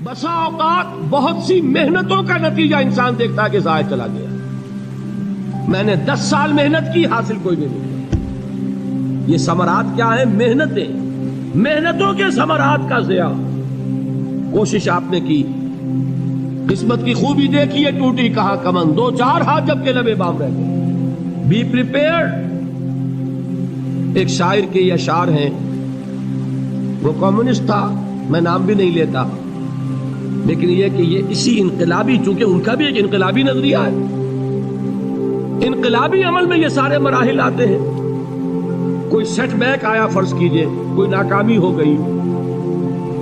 بسا اوقات بہت سی محنتوں کا نتیجہ انسان دیکھتا ہے کہ ضائع چلا گیا. میں نے 10 سال محنت کی، حاصل کوئی نہیں ملا. یہ ثمرات کیا ہیں؟ محنتوں کے ثمرات کا ضیاع. کوشش آپ نے کی، قسمت کی خوبی دیکھی ہے، ٹوٹی کہاں کمن، 2-4 ہاتھ جب کے لبے بام رہ گئے. Be prepared. ایک شاعر کے یہ اشعار ہیں، وہ کمیونسٹ تھا، میں نام بھی نہیں لیتا، لیکن یہ کہ یہ اسی انقلابی، چونکہ ان کا بھی ایک انقلابی نظریہ ہے، انقلابی عمل میں یہ سارے مراحل آتے ہیں. کوئی سیٹ بیک آیا، فرض کیجئے کوئی ناکامی ہو گئی،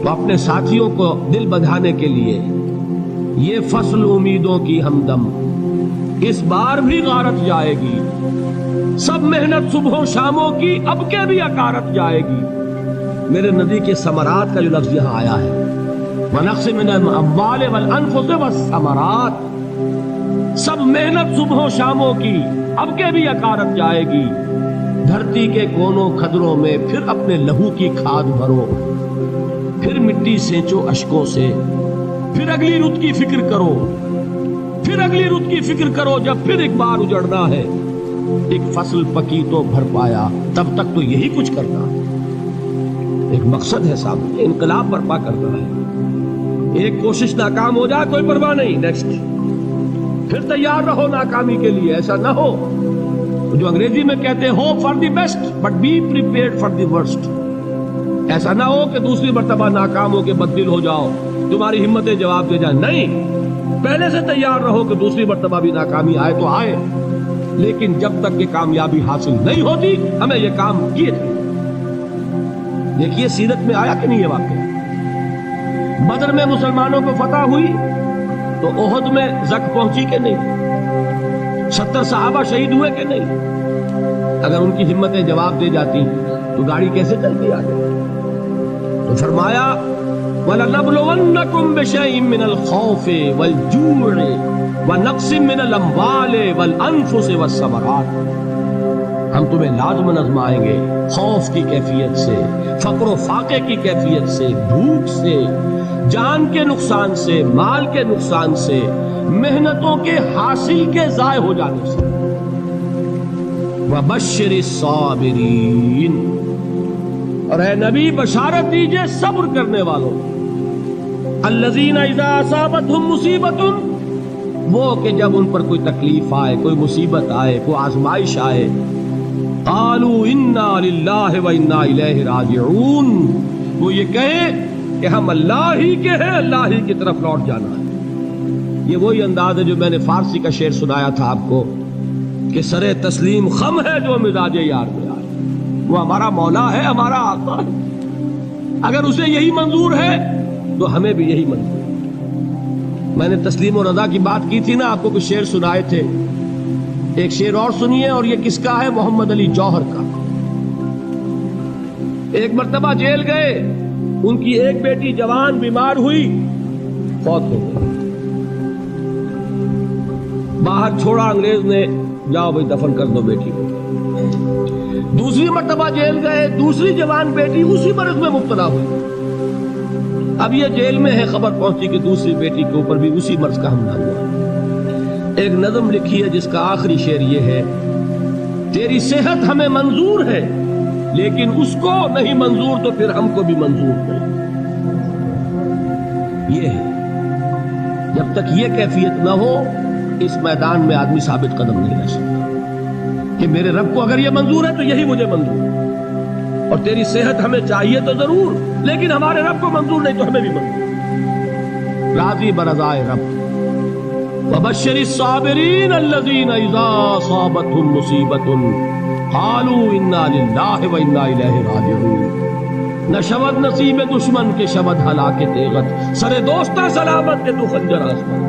تو اپنے ساتھیوں کو دل بندھانے کے لیے یہ فصل امیدوں کی ہمدم اس بار بھی غارت جائے گی، سب محنت صبح و شاموں کی اب کے بھی اکارت جائے گی. میرے نبی کے ثمرات کا جو لفظ یہاں آیا ہے، وَنَقْصٍ مِّنَ الْأَمْوَالِ وَالْأَنفُسِ وَالثَّمَرَاتِ، سب محنت صبح و شاموں کی اب کے بھی اکارت جائے گی. دھرتی کے کونوں کھدروں میں پھر اپنے لہو کی کھاد بھرو، پھر مٹی سینچو اشکوں سے، پھر اگلی رت کی فکر کرو، پھر اگلی رت کی فکر کرو. جب پھر ایک بار اجڑنا ہے، ایک فصل پکی تو بھر پایا، تب تک تو یہی کچھ کرنا ہے. ایک مقصد ہے صاحب، انقلاب برپا کرنا ہے. ایک کوشش ناکام ہو جائے کوئی پرواہ نہیں، نیکسٹ. پھر تیار رہو ناکامی کے لیے. ایسا نہ ہو جو انگریزی میں کہتے ہیں hope for the best but be prepared for the worst. ایسا نہ ہو کہ دوسری مرتبہ ناکام ہو کے بددل ہو جاؤ، تمہاری ہمتیں جواب دے جائیں. نہیں، پہلے سے تیار رہو کہ دوسری مرتبہ بھی ناکامی آئے تو آئے، لیکن جب تک یہ کامیابی حاصل نہیں ہوتی ہمیں یہ کام کیے تھے. دیکھیے سیرت میں آیا کہ نہیں یہ واقعہ. بدر میں مسلمانوں کو فتح ہوئی تو احد میں زک پہنچی کہ نہیں؟ 70 صحابہ شہید ہوئے کہ نہیں؟ اگر ان کی ہمتیں جواب دے جاتی تو گاڑی کیسے چلتی آگے؟ تو فرمایا وَلَنَبْلُوَنَّكُمْ بِشَيْءٍ مِّنَ الْخَوْفِ وَالْجُوعِ وَنَقْصٍ مِّنَ الْأَمْوَالِ وَالْأَنفُسِ وَالثَّمَرَاتِ. ہم تمہیں لازماً آزمائیں گے، خوف کی کیفیت سے، فقر و فاقے کی کیفیت سے، بھوک سے، جان کے نقصان سے، مال کے نقصان سے، محنتوں کے حاصل کے ضائع ہو جانے سے. وَبَشِّرِ الصَّابِرِينَ، اور اے نبی بشارت دیجئے صبر کرنے والوں. الَّذِينَ إِذَا أَصَابَتْهُمْ مُصِيبَةٌ، وہ کہ جب ان پر کوئی تکلیف آئے، کوئی مصیبت آئے، کوئی آزمائش آئے، قالوا انا للہ وانا الیہ راجعون، وہ یہ کہیں کہ ہم اللہ ہی کے ہیں، اللہ ہی کی طرف لوٹ جانا ہے. یہ وہی انداز ہے جو میں نے فارسی کا شعر سنایا تھا آپ کو کہ سرے تسلیم خم ہے جو مزاج یار میں آئے. وہ ہمارا مولا ہے، ہمارا آقا ہے. اگر اسے یہی منظور ہے تو ہمیں بھی یہی منظور ہے. میں نے تسلیم و رضا کی بات کی تھی نا، آپ کو کچھ شعر سنائے تھے. ایک شعر اور سنیے، اور یہ کس کا ہے؟ محمد علی جوہر کا. ایک مرتبہ جیل گئے، ان کی ایک بیٹی جوان بیمار ہوئی، فوت ہو گئی. باہر چھوڑا انگریز نے، جاؤ بھائی دفن کر دو بیٹی کو. دوسری مرتبہ جیل گئے، دوسری جوان بیٹی اسی مرض میں مبتلا ہوئی. اب یہ جیل میں ہے، خبر پہنچی کہ دوسری بیٹی کے اوپر بھی اسی مرض کا حملہ ہوا. ایک نظم لکھی ہے جس کا آخری شعر یہ ہے، تیری صحت ہمیں منظور ہے لیکن اس کو نہیں منظور تو پھر ہم کو بھی منظور نہیں. یہ ہے، جب تک یہ کیفیت نہ ہو اس میدان میں آدمی ثابت قدم نہیں رہ سکتا کہ میرے رب کو اگر یہ منظور ہے تو یہی مجھے منظور ہے. اور تیری صحت ہمیں چاہیے تو ضرور، لیکن ہمارے رب کو منظور نہیں تو ہمیں بھی منظور. راضی برضائے رب. وَبَشِّرِ الصَّابِرِينَ الَّذِينَ إِذَا أَصَابَتْهُمْ مُصِيبَةٌ قَالُوا إِنَّا لِلَّهِ وَإِنَّا إِلَيْهِ رَاجِعُونَ. نہ شود نصیب دشمن کے شود ہلاک تیغت، سر دوستہ سلامت کے تو خنجر آسمان.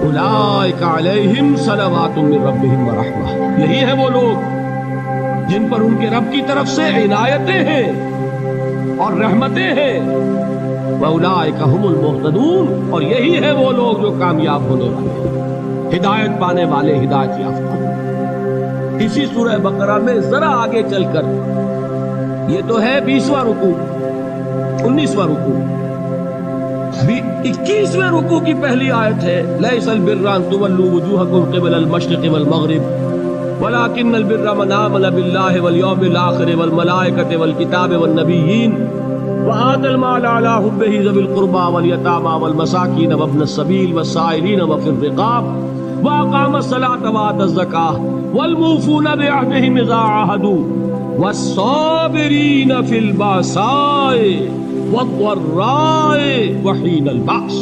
اولئک علیہم صلوات من ربہم ورحمہ، یہی ہے وہ لوگ جن پر ان کے رب کی طرف سے عنایتیں ہیں اور رحمتیں ہیں. وَأُولَٰئِكَ هُمُ الْمُهْتَدُونَ، اور یہی ہے وہ لوگ جو کامیاب ہونے والے ہیں، ہدایت پانے والے، ہدایت یافتہ. اسی سورہ بقرہ میں ذرا آگے چل کر، یہ تو ہے 20واں رکوع، 19واں رکوع. ابھی 21ویں رکوع کی پہلی آیت ہے لیس البر ان تولوا وجوہکم قبل المشرق والمغرب ولكن البر من آمن بالله واليوم الآخر والملائكة والكتاب والنبيين وآتى المال على حبه ذوي القربى واليتامى والمساكين وابن السبيل والسائلين وفي الرقاب وأقام الصلاة وآتى الزكاة والموفون بعهدهم إذا عاهدوا والصابرين في البأساء والضراء وحين البأس.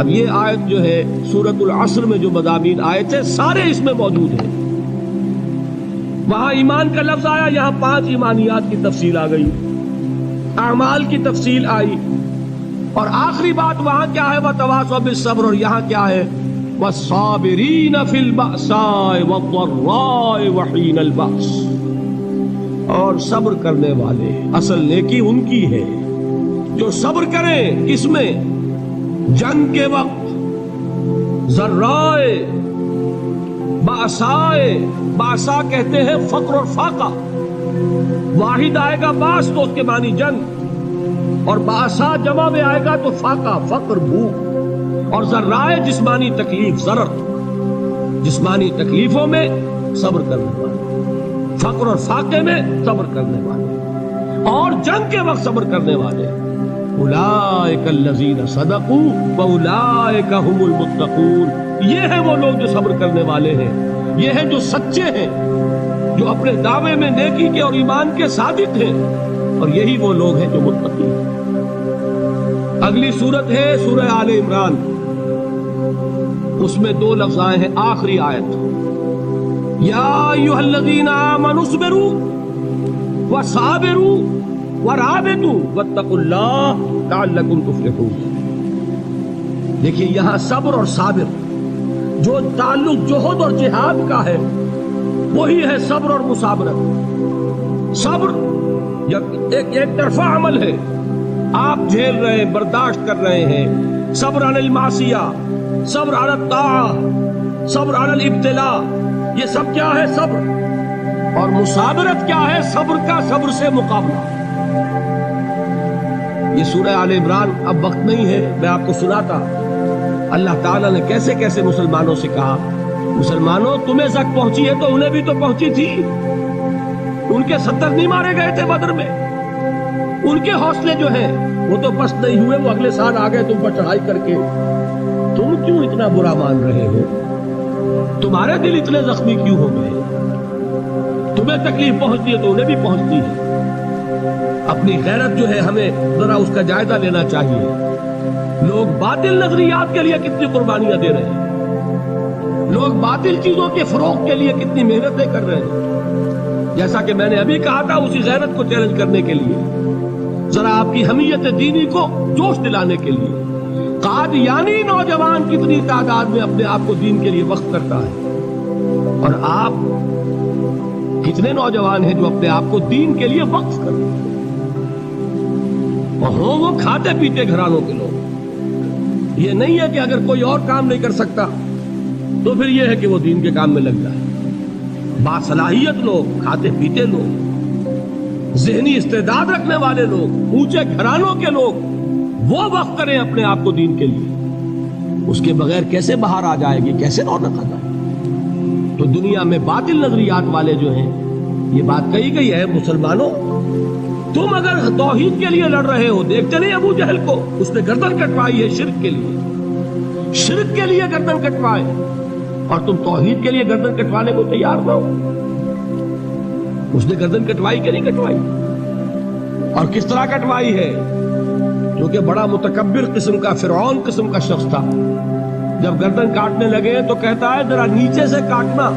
اب یہ آیت جو ہے سورۃ العصر میں جو مضامین آئے تھے سارے اس میں موجود ہیں. وہاں ایمان کا لفظ آیا، یہاں 5 ایمانیات کی تفصیل آ گئی، اعمال کی تفصیل آئی، اور آخری بات وہاں کیا ہے وَتَوَاصَوْا بِالصَّبْرِ، اور یہاں کیا ہے وَالصَّابِرِينَ فِي الْبَأْسَاءِ وَالضَّرَّاءِ وَحِينَ الْبَأْسِ، اور صبر کرنے والے. اصل نیکی ان کی ہے جو صبر کریں، کس میں؟ جنگ کے وقت. ذرائے باسائے، باسا کہتے ہیں فقر اور فاقہ. واحد آئے گا باس تو اس کے معنی جنگ، اور باسا جمع میں آئے گا تو فاقہ فقر بھوک. اور ذرائے جسمانی تکلیف، ضرر جسمانی تکلیفوں میں صبر کرنے والے، فقر اور فاقے میں صبر کرنے والے، اور جنگ کے وقت صبر کرنے والے. اولئک الذین صدقوا واولئک هم المتقون. یہ ہیں وہ لوگ جو صبر کرنے والے ہیں، یہ ہیں جو سچے ہیں، جو اپنے دعوے میں نیکی کے اور ایمان کے صادق ہیں، اور یہی وہ لوگ ہیں جو متقی ہیں. اگلی سورت ہے سورہ آل عمران، اس میں 2 لفظ آئے ہیں آخری آیت، یا ایھا الذین آمنوا اصبروا وصابروا ورابطوا واتقوا اللہ لعلکم تفلحون. دیکھیے یہاں صبر اور صابر جو تعلق جہد اور جہاد کا ہے وہی ہے صبر اور مصابرت. صبر ایک طرفہ عمل ہے، آپ جھیل رہے ہیں، برداشت کر رہے ہیں. صبر علی المعصیہ، صبر علی الطاعہ، صبر علی الابتلاء، یہ سب کیا ہے؟ صبر. اور مصابرت کیا ہے؟ صبر کا صبر سے مقابلہ. یہ سورہ آل عمران اب وقت نہیں ہے، میں آپ کو سناتا اللہ تعالیٰ نے کیسے کیسے مسلمانوں سے کہا، مسلمانوں تمہیں زک پہنچی ہے تو انہیں بھی تو پہنچی تھی. ان کے 70 نہیں مارے گئے تھے بدر میں، ان کے حوصلے جو ہیں وہ تو پست نہیں ہوئے، وہ اگلے سال آ گئے تم پر چڑھائی کر کے. تم کیوں اتنا برا مان رہے ہو؟ تمہارے دل اتنے زخمی کیوں ہو گئے؟ تمہیں تکلیف پہنچتی ہے تو انہیں بھی پہنچتی ہے. اپنی غیرت جو ہے ہمیں ذرا اس کا جائزہ لینا چاہیے. لوگ باطل نظریات کے لیے کتنی قربانیاں دے رہے ہیں، لوگ باطل چیزوں کے فروغ کے لیے کتنی محنتیں کر رہے ہیں. جیسا کہ میں نے ابھی کہا تھا، اسی غیرت کو چیلنج کرنے کے لیے، ذرا آپ کی حمیت دینی کو جوش دلانے کے لیے. قادیانی نوجوان کتنی تعداد میں اپنے آپ کو دین کے لیے وقف کرتا ہے، اور آپ کتنے نوجوان ہیں جو اپنے آپ کو دین کے لیے وقف کرتے ہیں، اور ہوں وہ کھاتے پیتے گھرانوں کے لوگ. یہ نہیں ہے کہ اگر کوئی اور کام نہیں کر سکتا تو پھر یہ ہے کہ وہ دین کے کام میں لگ جائے. باصلاحیت لوگ، کھاتے پیتے لوگ، ذہنی استعداد رکھنے والے لوگ، اونچے گھرانوں کے لوگ، وہ وقف کریں اپنے آپ کو دین کے لیے. اس کے بغیر کیسے باہر آ جائے گی، کیسے رونق آ جائے گی؟ تو دنیا میں باطل نظریات والے جو ہیں، یہ بات کہی گئی ہے، مسلمانوں تم اگر توحید کے لیے لڑ رہے ہو، دیکھتے نہیں ابو جہل کو، اس نے گردن کٹوائی ہے شرک کے لیے، شرک کے لیے گردن کٹوائے، اور تم توحید کے لیے گردن کٹوانے کو تیار نہ ہو. اس نے گردن کٹوائی کہ نہیں کٹوائی؟ اور کس طرح کٹوائی ہے؟ کیونکہ بڑا متکبر قسم کا، فرعون قسم کا شخص تھا. جب گردن کاٹنے لگے تو کہتا ہے ذرا نیچے سے کاٹنا،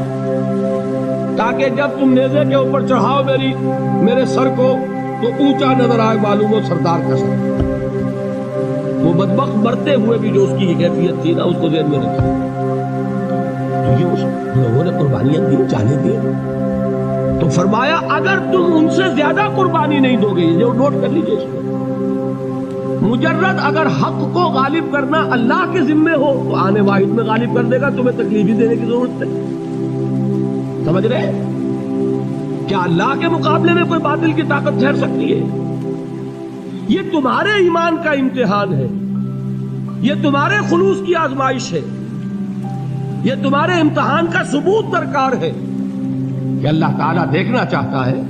تاکہ جب تم نیزے کے اوپر چڑھاؤ میرے سر کو تو اونچا نظر آئے، معلوم ہو سردار کا سر. وہ بدبخت مرتے ہوئے بھی جو اس کی کیفیت تھی نا، اس کو ذہن میں رکھی. تو یہ اس لوگوں نے قربانیاں دی، جانے دی. تو فرمایا اگر تم ان سے زیادہ قربانی نہیں دو گے، یہ نوٹ کر لیجیے اس کو، مجرد اگر حق کو غالب کرنا اللہ کے ذمے ہو تو آنے واحد میں غالب کر دے گا، تمہیں تکلیف ہی دینے کی ضرورت نہیں. سمجھ رہے؟ کیا اللہ کے مقابلے میں کوئی باطل کی طاقت ٹھہر سکتی ہے؟ یہ تمہارے ایمان کا امتحان ہے، یہ تمہارے خلوص کی آزمائش ہے، یہ تمہارے امتحان کا ثبوت درکار ہے کہ اللہ تعالیٰ دیکھنا چاہتا ہے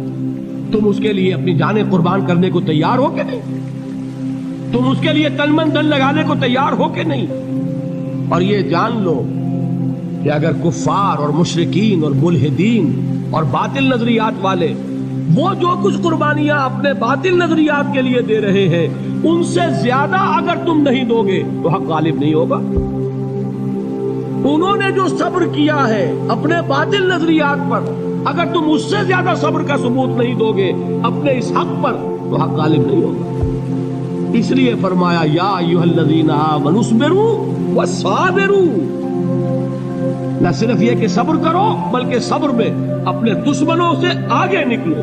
تم اس کے لیے اپنی جانیں قربان کرنے کو تیار ہو کہ نہیں، تم اس کے لیے تن من دھن لگانے کو تیار ہو کہ نہیں۔ اور یہ جان لو کہ اگر کفار اور مشرکین اور ملحدین اور باطل نظریات والے وہ جو کچھ قربانیاں اپنے باطل نظریات کے لیے دے رہے ہیں ان سے زیادہ اگر تم نہیں دو گے تو حق غالب نہیں ہوگا۔ انہوں نے جو صبر کیا ہے اپنے باطل نظریات پر، اگر تم اس سے زیادہ صبر کا ثبوت نہیں دو گے اپنے اس حق پر تو حق غالب نہیں ہوگا۔ اس لیے فرمایا یا ایھا الذین آمنوا اصبروا وصابروا، نہ صرف یہ کہ صبر کرو بلکہ صبر میں اپنے دشمنوں سے آگے نکلو،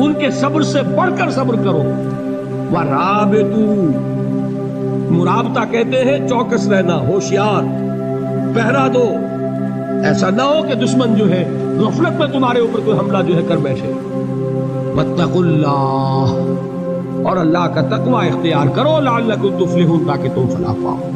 ان کے صبر سے بڑھ کر صبر کرو۔ ورابطوا، مرابطہ کہتے ہیں چوکس رہنا، ہوشیار، پہرا دو، ایسا نہ ہو کہ دشمن جو ہے غفلت میں تمہارے اوپر کوئی حملہ جو ہے کر بیٹھے۔ واتقوا اللہ، اور اللہ کا تقوی اختیار کرو، لعلکم تفلحون، تاکہ تم فلاح پاؤ۔